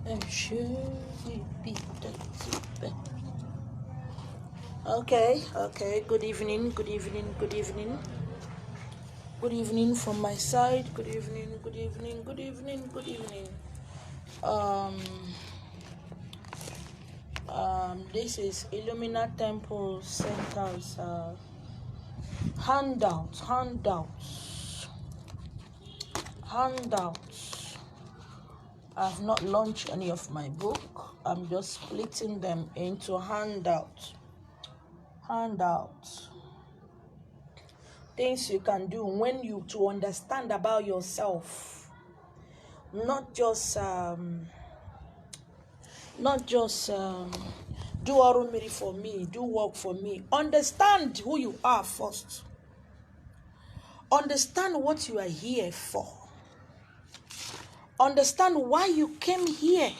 And should we be okay, good evening from my side. Good evening. This is Illumina Temple Center's handouts. I've not launched any of my book. I'm just splitting them into handouts. Things you can do when you to understand about yourself. Not just do orumiri for me, do work for me. Understand who you are first. Understand what you are here for. Understand why you came here.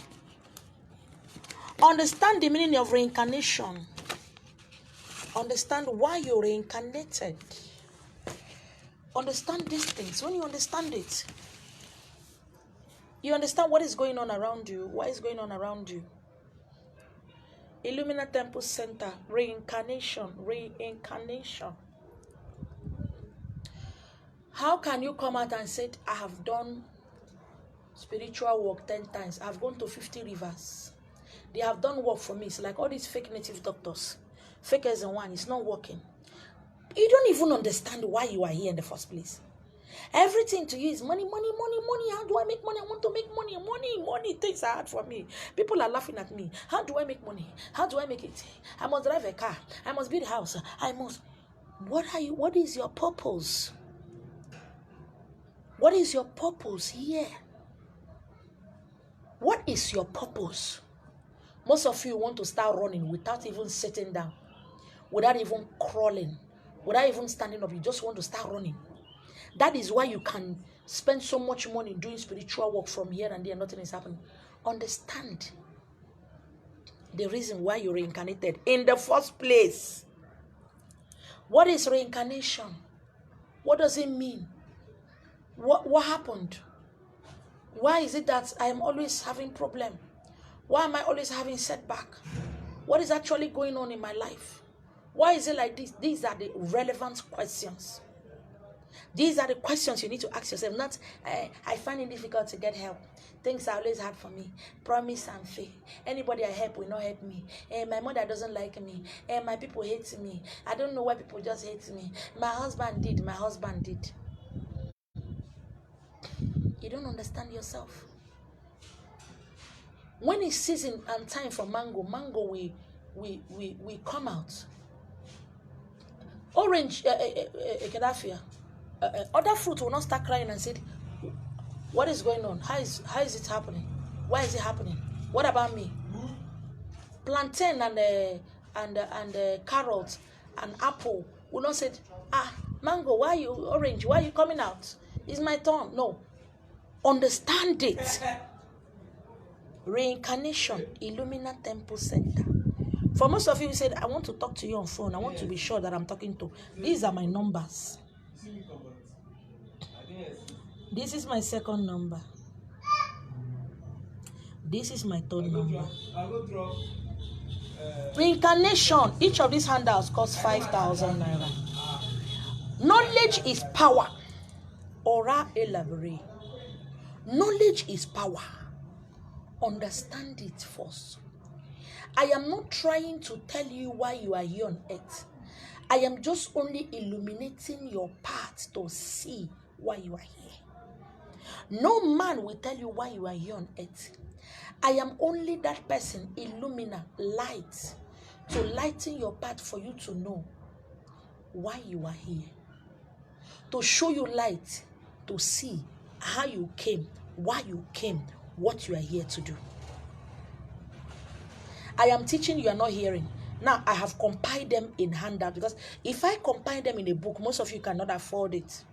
Understand the meaning of reincarnation. Understand why you're reincarnated. Understand these things. When you understand it, you understand what is going on around you. What is going on around you? Illumina Temple Center, reincarnation. How can you come out and say, I have done spiritual work 10 times. I've gone to 50 rivers. They have done work for me. It's like all these fake native doctors. Fake as in one. It's not working. You don't even understand why you are here in the first place. Everything to you is money. How do I make money? I want to make money. Money. Things are hard for me. People are laughing at me. How do I make money? How do I make it? I must drive a car. I must build a house. What is your purpose? What is your purpose here? What is your purpose? Most of you want to start running without even sitting down, without even crawling, without even standing up. You just want to start running. That is why you can spend so much money doing spiritual work from here and there. Nothing is happening. Understand the reason why you reincarnated in the first place. What is reincarnation? What does it mean? What happened? Why is it that I am always having problem? Why am I always having setback? What is actually going on in my life? Why is it like this? These are the relevant questions. These are the questions you need to ask yourself. Not, I find it difficult to get help. Things are always hard for me. Promise and faith. Anybody I help will not help me. My mother doesn't like me. My people hate me. I don't know why people just hate me. My husband did. You don't understand yourself. When it's season and time for mango we come out. Orange, Kedafia, other fruit will not start crying and say, what is going on? How is it happening? Why is it happening? What about me? Plantain and carrot and apple will not say, mango, why you orange? Why are you coming out? It's my turn. No. Understand it. Reincarnation, Illumina Temple Center. For most of you, you said, I want to talk to you on phone. I want to be sure that I'm talking to. These are my numbers. This is my second number. This is my third number. Reincarnation, each of these handouts costs 5,000 naira. Knowledge is power. Ora elaborate. Knowledge is power. Understand it first. I am not trying to tell you why you are here on earth. I am just only illuminating your path to see why you are here. No man will tell you why you are here on earth. I am only that person, illumina, light, to lighten your path for you to know why you are here. To show you light, to see how you came, why you came, what you are here to do. I am teaching, you are not hearing. Now, I have compiled them in handout, because if I compile them in a book, most of you cannot afford it.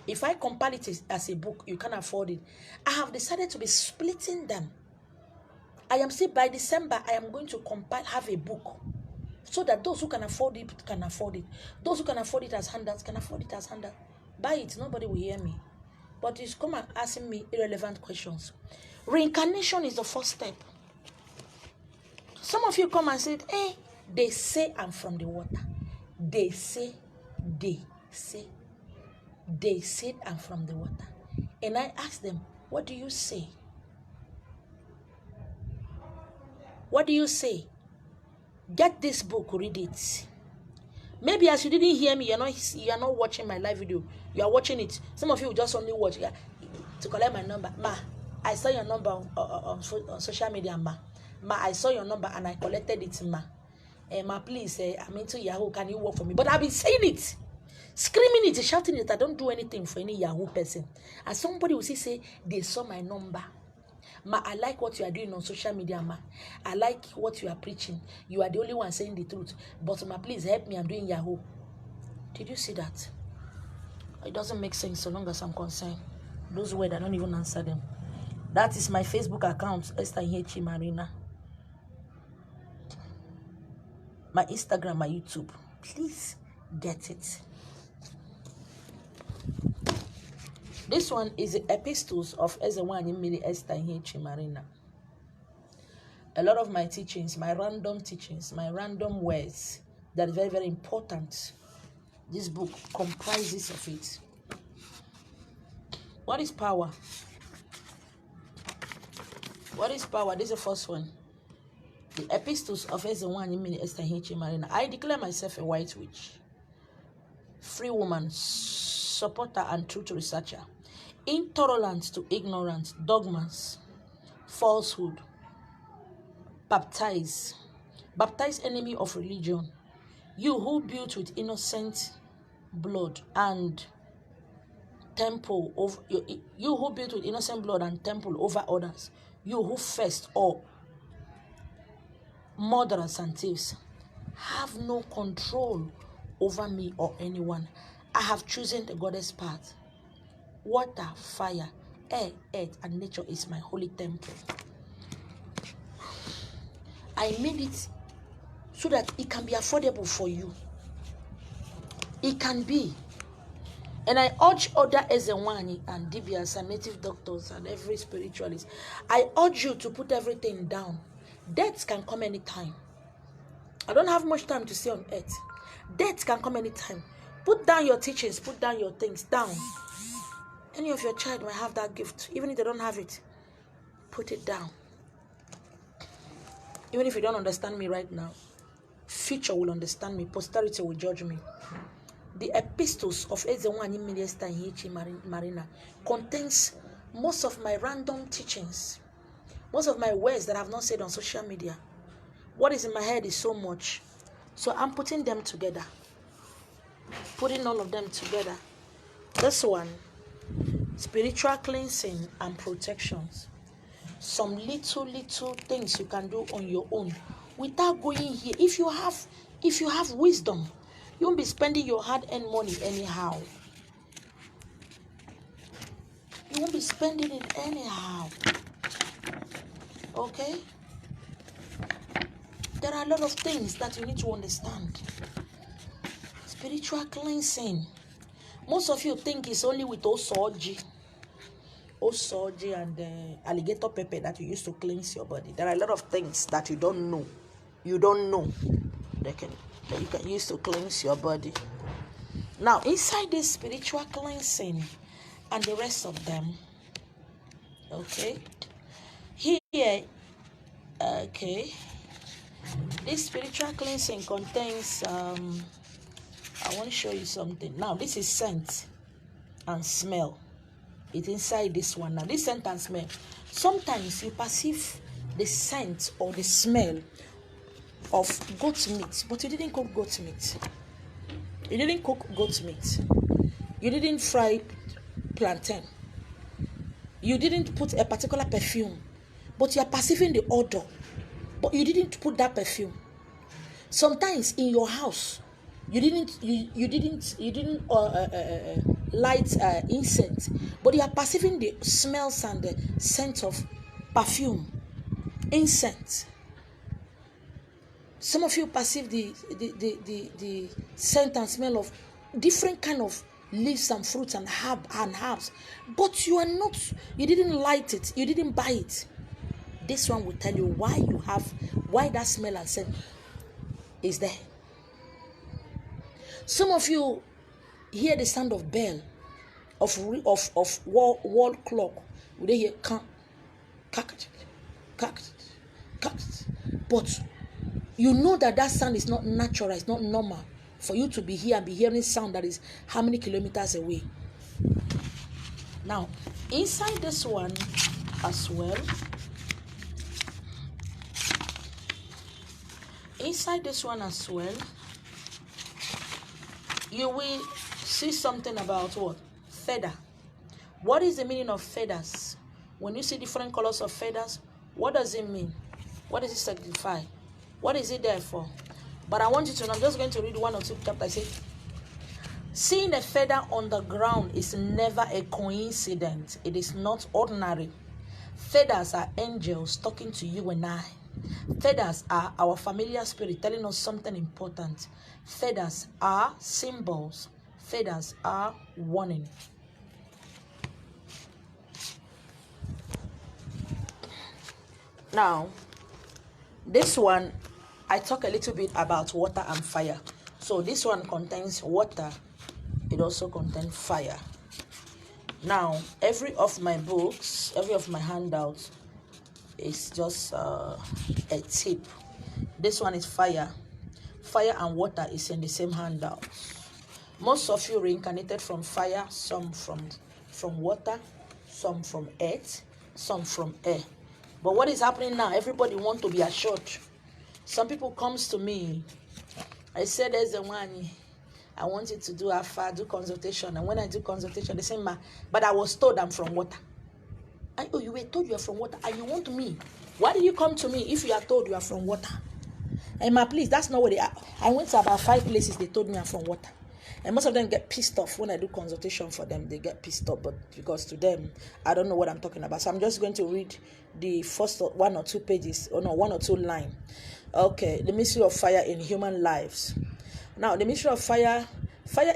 If I compile it as a book, you can't afford it. I have decided to be splitting them. I am saying by December, I am going to have a book, so that those who can afford it can afford it. Those who can afford it as handouts can afford it as handouts. Buy it, nobody will hear me. But you come and asking me irrelevant questions. Reincarnation is the first step. Some of you come and said, hey, they say I'm from the water. They said I'm from the water. And I asked them, what do you say? What do you say? Get this book, read it. Maybe as you didn't hear me, you are not watching my live video. You are watching it. Some of you just only watch to collect my number. Ma, I saw your number on social media, ma. Ma, I saw your number and I collected it, ma. Ma, please, I'm into Yahoo. Can you work for me? But I've been saying it, screaming it, shouting it. I don't do anything for any Yahoo person. And somebody will say they saw my number. Ma, I like what you are doing on social media, ma. I like what you are preaching. You are the only one saying the truth. But ma, please help me. I'm doing Yahoo. Did you see that? It doesn't make sense so long as I'm concerned. Those words, I don't even answer them. That is my Facebook account, Esther Inhechi Marina. My Instagram, my YouTube. Please get it. This one is the epistles of Ezewanyimiri Esther Inhechi Marina. A lot of my teachings, my random teachings, my random words that are very, very important. This book comprises of it. What is power? What is power? This is the first one. The epistles of Ezewanyimiri Esther Inhechi Marina. I declare myself a white witch, free woman, supporter and truth researcher, intolerant to ignorance, dogmas, falsehood, baptized enemy of religion, you who built with innocent blood and temple over you who built with innocent blood and temple over others, you who first or murderers and thieves, have no control over me or anyone. I have chosen the goddess path. Water, fire, air, earth, and nature is my holy temple. I made it so that it can be affordable for you. It can be. And I urge other Ezewani and Dibias and native doctors and every spiritualist, I urge you to put everything down. Death can come anytime. I don't have much time to stay on earth. Death can come anytime. Put down your teachings, put down your things down. Any of your child might have that gift. Even if they don't have it, put it down. Even if you don't understand me right now, future will understand me. Posterity will judge me. The epistles of Ezewanyimiri Esther Inhechi Marina contains most of my random teachings, most of my words that I have not said on social media. What is in my head is so much. So I'm putting them together. Putting all of them together. This one, spiritual cleansing and protections. Some little things you can do on your own without going here. If you have wisdom, you won't be spending your hard-earned money anyhow. You won't be spending it anyhow. Okay? There are a lot of things that you need to understand. Spiritual cleansing. Most of you think it's only with osoji and alligator pepper that you use to cleanse your body. There are a lot of things that you don't know. You don't know that you can use to cleanse your body. Now, inside this spiritual cleansing and the rest of them, okay, here, okay, this spiritual cleansing contains, I want to show you something. Now, this is scent and smell. It's inside this one. Now, this scent and smell. Sometimes you perceive the scent or the smell of goat meat, but you didn't cook goat meat. You didn't cook goat meat. You didn't fry plantain. You didn't put a particular perfume, but you are perceiving the odor, but you didn't put that perfume. Sometimes in your house, you didn't light incense, but you are perceiving the smells and the scent of perfume, incense. Some of you perceive the scent and smell of different kind of leaves and fruits and herbs, but you didn't light it, you didn't buy it. This one will tell you why that smell and scent is there. Some of you hear the sound of bell, of wall clock. Would they hear but you know that sound is not natural, it's not normal for you to be here and be hearing sound that is how many kilometers away. Now, inside this one as well, you will see something about what? Feather. What is the meaning of feathers? When you see different colors of feathers, what does it mean? What does it signify? What is it there for? But I want you to know, I'm just going to read 1 or 2 chapters. I say, seeing a feather on the ground is never a coincidence. It is not ordinary. Feathers are angels talking to you and I. Feathers are our familiar spirit telling us something important. Feathers are symbols. Feathers are warning. Now, this one, I talk a little bit about water and fire. So this one contains water. It also contains fire. Now, every of my books, every of my handouts is just a tip. This one is fire. Fire and water is in the same handout. Most of you reincarnated from fire, some from water, some from earth, some from air. But what is happening now? Everybody wants to be assured. Some people comes to me. I said, there's the one I want you to do do consultation. And when I do consultation, they say, but I was told I'm from water. Oh, you were told you are from water and you want me. Why do you come to me if you are told you are from water? And please, that's not what they are. I went to about 5 places, they told me I'm from water. And most of them get pissed off when I do consultation for them. They get pissed off, but because to them, I don't know what I'm talking about. So I'm just going to read the first 1 or 2 pages, or no, 1 or 2 lines. Okay, the mystery of fire in human lives. Now, the mystery of fire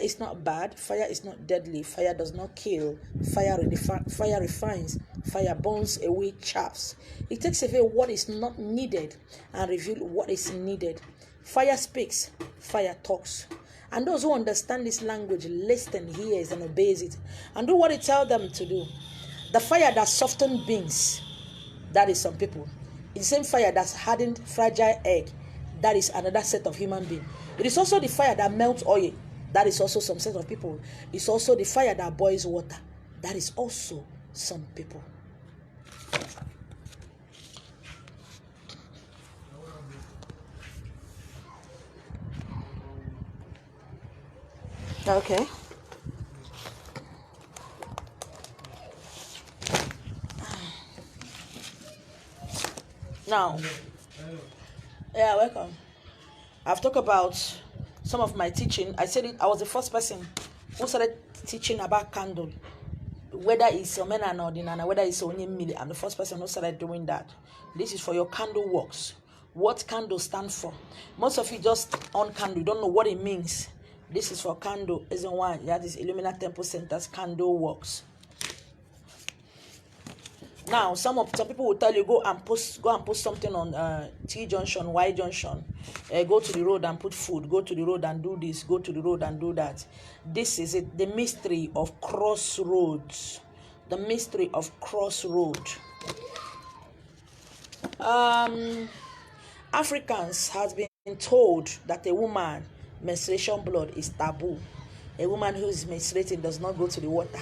is not bad. Fire is not deadly. Fire does not kill. Fire refines. Fire burns away chaffs. It takes away what is not needed and reveals what is needed. Fire speaks. Fire talks. And those who understand this language listen, hears, and obeys it, and do what it tells them to do. The fire that softens beings, that is some people. It's the same fire that's hardened fragile egg, that is another set of human beings. It is also the fire that melts oil, that is also some set of people. It's also the fire that boils water, that is also some people. Okay. Now, yeah, welcome. I've talked about some of my teaching. I said I was the first person who started teaching about candle, whether it's Omena or Dinana, whether it's Onyemile. I'm the first person who started doing that. This is for your candle works. What candle stand for? Most of you just on candle, you don't know what it means. This is for candle, isn't one? That is Illumina Temple Center's candle works. Now, some people will tell you go and post something on T junction, Y junction. Go to the road and put food. Go to the road and do this. Go to the road and do that. This is it. The mystery of crossroads. The mystery of crossroad. Africans has been told that a woman menstruation blood is taboo. A woman who is menstruating does not go to the water.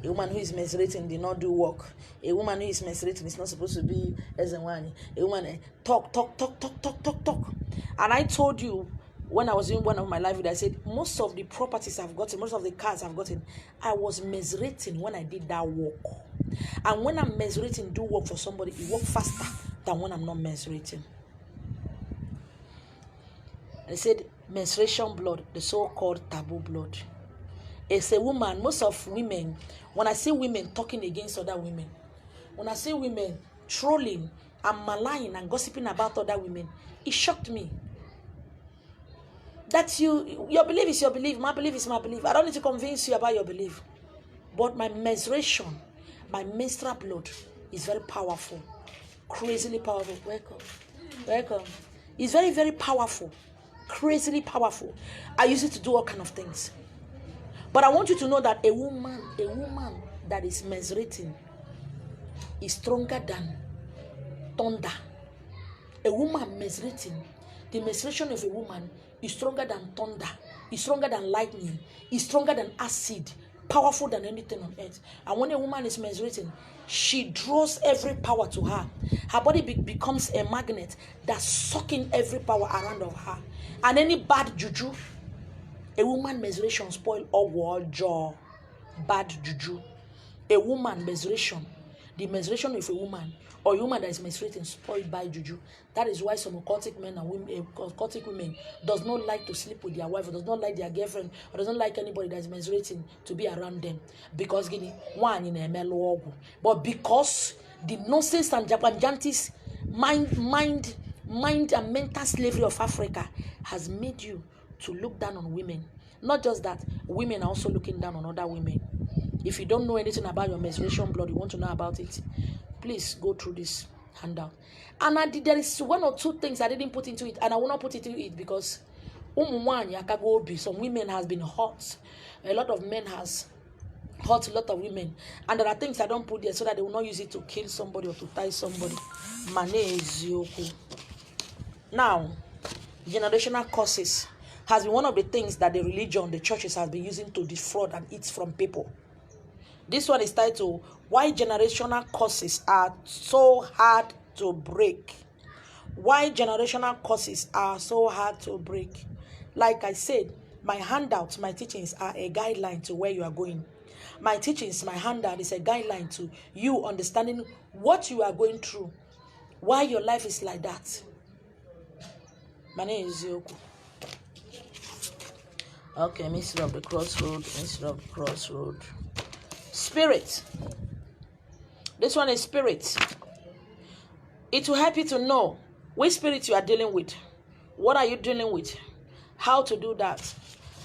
A woman who is menstruating did not do work. A woman who is menstruating is not supposed to be as a woman. A woman talk. And I told you when I was doing one of my live videos, I said most of the properties I've gotten, most of the cars I've gotten, I was menstruating when I did that work. And when I'm menstruating, do work for somebody, it works faster than when I'm not menstruating. I said menstruation blood, the so-called taboo blood. It's a woman. Most of women, when I see women talking against other women, when I see women trolling and maligning and gossiping about other women, it shocked me. That your belief is your belief, my belief is my belief. I don't need to convince you about your belief. But my menstruation, my menstrual blood is very powerful. Crazily powerful. Welcome. Welcome. It's very, very powerful. Crazily powerful. I use it to do all kind of things. But I want you to know that a woman that is menstruating is stronger than thunder. A woman menstruating, the menstruation of a woman is stronger than thunder, is stronger than lightning, is stronger than acid, powerful than anything on earth. And when a woman is menstruating, she draws every power to her. Her body becomes a magnet that's sucking every power around of her. And any bad juju, a woman menstruation spoil all jaw. Bad juju. A woman menstruation, the menstruation of a woman or a woman that is menstruating spoiled by juju. That is why some occultic men and women, occultic women does not like to sleep with their wife, or does not like their girlfriend, or doesn't like anybody that is menstruating to be around them. Because one in a mellow, but because the nonsense and Japanjantis mind and mental slavery of Africa has made you to look down on women. Not just that, women are also looking down on other women. If you don't know anything about your menstruation blood, you want to know about it, please go through this handout. And there is one or two things I didn't put into it, and I will not put into it because some women has been hurt. A lot of men has hurt a lot of women. And there are things I don't put there so that they will not use it to kill somebody or to tie somebody. Now, generational curses has been one of the things that the religion, the churches has been using to defraud and eat from people. This one is titled, Why Generational Curses Are So Hard to Break. Why generational curses are so hard to break. Like I said, my handouts, my teachings are a guideline to where you are going. My teachings, my handout is a guideline to you understanding what you are going through, why your life is like that. My name is Yoku. Okay, Mystery of the Crossroad, Mystery of the Crossroad. Spirit. This one is spirit. It will help you to know which spirit you are dealing with. What are you dealing with? How to do that.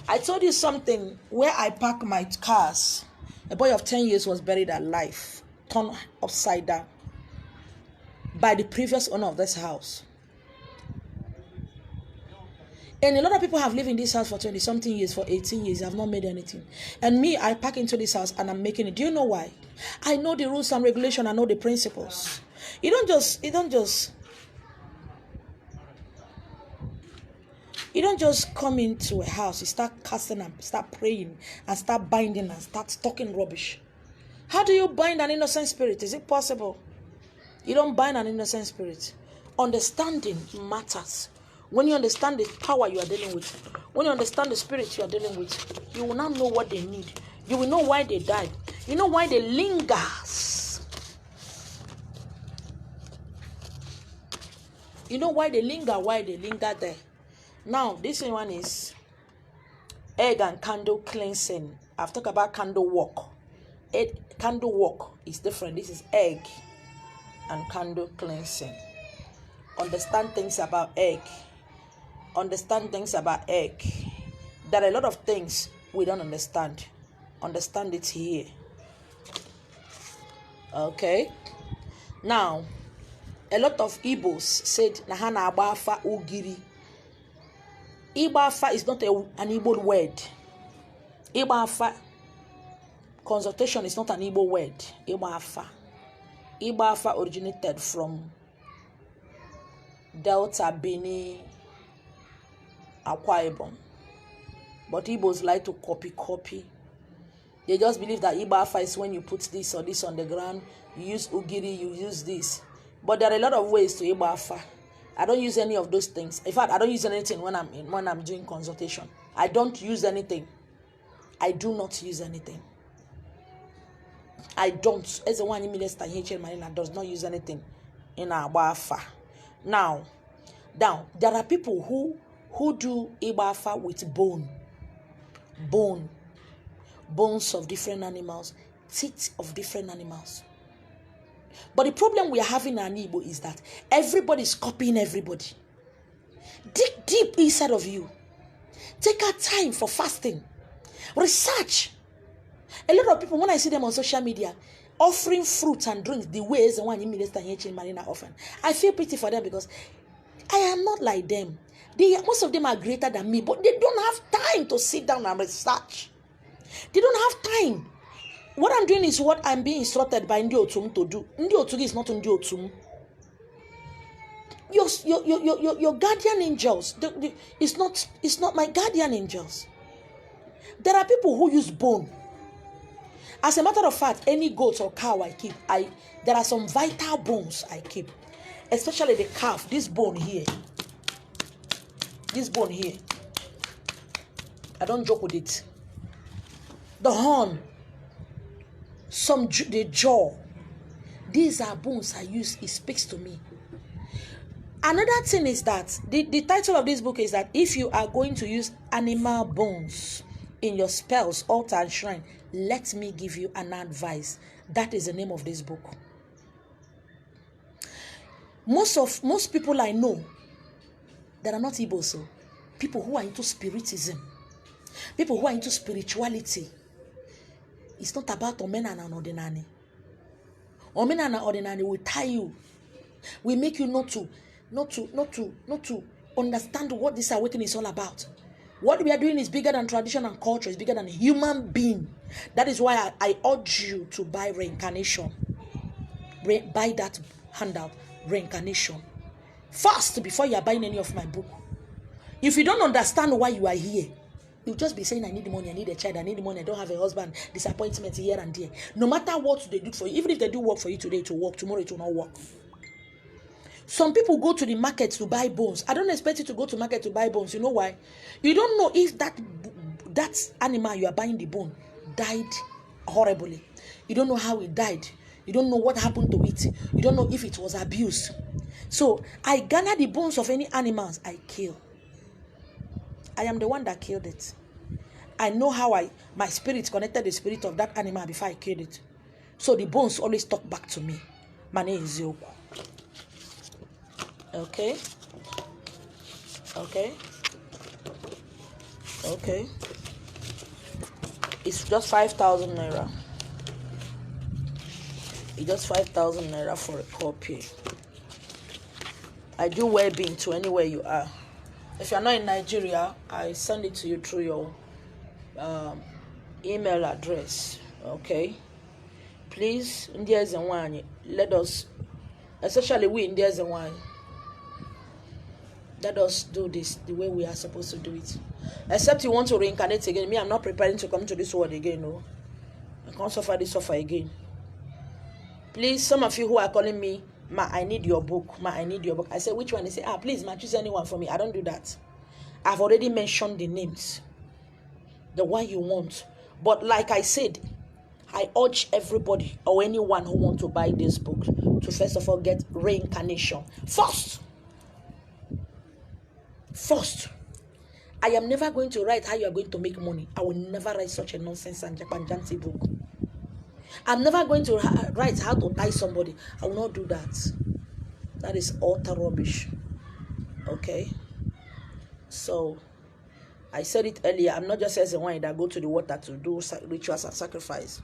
I told you something where I park my cars. A boy of 10 years was buried alive, turned upside down by the previous owner of this house. And a lot of people have lived in this house for 20-something years, for 18 years, have not made anything. And me, I park into this house and I'm making it. Do you know why? I know the rules and regulations. I know the principles. You don't just come into a house, you start casting and start praying and start binding and start talking rubbish. How do you bind an innocent spirit? Is it possible? You don't bind an innocent spirit. Understanding matters. When you understand the power you are dealing with, when you understand the spirit you are dealing with, you will now know what they need. You will know why they died. You know why they linger. You know why they linger there. Now, this one is egg and candle cleansing. I've talked about candle work. Candle work is different. This is egg and candle cleansing. Understand things about egg. Understand things about egg. There are a lot of things we don't understand. Understand it here. Okay. Now, a lot of Igbos said Nahana Abafa Ugiri. Ibafa is not an Igbo word. Ibafa consultation is not an Igbo word. Ibafa originated from Delta, Benin, Akwa Ibom. But Igbos like to copy. They just believe that Ibafa is when you put this or this on the ground. You use Ugiri, you use this. But there are a lot of ways to Ibafa. I don't use any of those things. In fact, I don't use anything when I'm doing consultation. I don't use anything. I do not use anything. I don't. As the one in Minister H.L. Marina does not use anything in Abafa. Now, there are people who do Ibafa with bones of different animals, teeth of different animals. But the problem we are having in Igbo is that everybody is copying everybody. Dig deep inside of you. Take out time for fasting. Research. A lot of people, when I see them on social media, offering fruits and drinks the ways the one in Minister H. Marina often, I feel pity for them because I am not like them. Most of them are greater than me, but they don't have time to sit down and research. They don't have time. What I'm doing is what I'm being instructed by Ndi Otum to do. Ndi Otum is not Ndi Otum. Your guardian angels, it's not my guardian angels. There are people who use bone. As a matter of fact, any goat or cow I keep, there are some vital bones I keep. Especially the calf, this bone here. This bone here. I don't joke with it. The horn. The jaw. These are bones I use. It speaks to me. Another thing is that the title of this book is that if you are going to use animal bones in your spells, altar, and shrine, let me give you an advice. That is the name of this book. Most people I know that are not Igbo, so people who are into spiritism, people who are into spirituality. It's not about omenana and ordinary. Omenana and ordinary will tie you, will make you not to understand what this awakening is all about. What we are doing is bigger than tradition and culture. It's bigger than a human being. That is why I urge you to buy Reincarnation. Buy that handout, Reincarnation. First, before you are buying any of my book. If you don't understand why you are here, you'll just be saying, I need money, I need a child, I need money, I don't have a husband, disappointment here and there. No matter what they do for you, even if they do work for you today, it will work, tomorrow it will not work. Some people go to the market to buy bones. I don't expect you to go to market to buy bones. You know why? You don't know if that animal you are buying the bone died horribly. You don't know how it died. You don't know what happened to it. You don't know if it was abused. So I gather the bones of any animals I kill. I am the one that killed it. I know how my spirit connected the spirit of that animal before I killed it. So the bones always talk back to me. My name is Zioku. Okay. It's just 5,000 naira. It's just 5,000 naira for a copy. I do webbing to anywhere you are. If you're not in Nigeria, I send it to you through your email address. Okay. Please, India is one. Let us, especially we India is one. Let us do this the way we are supposed to do it. Except you want to reincarnate again. Me, I'm not preparing to come to this world again. No, I can't suffer again. Please, some of you who are calling me, Ma, I need your book. Ma, I need your book. I say, which one? They say, please, Ma, choose anyone for me. I don't do that. I've already mentioned the names. The one you want. But like I said, I urge everybody or anyone who wants to buy this book to first of all get Reincarnation. First, I am never going to write how you are going to make money. I will never write such a nonsense and Japanjanti book. I'm never going to write how to tie somebody. I will not do that. That is utter rubbish. Okay? So, I said it earlier. I'm not just as a one that go to the water to do rituals and sacrifice.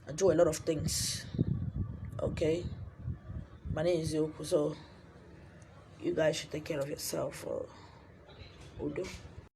I do a lot of things. Okay? My name is Yoku. So, you guys should take care of yourself. Udo.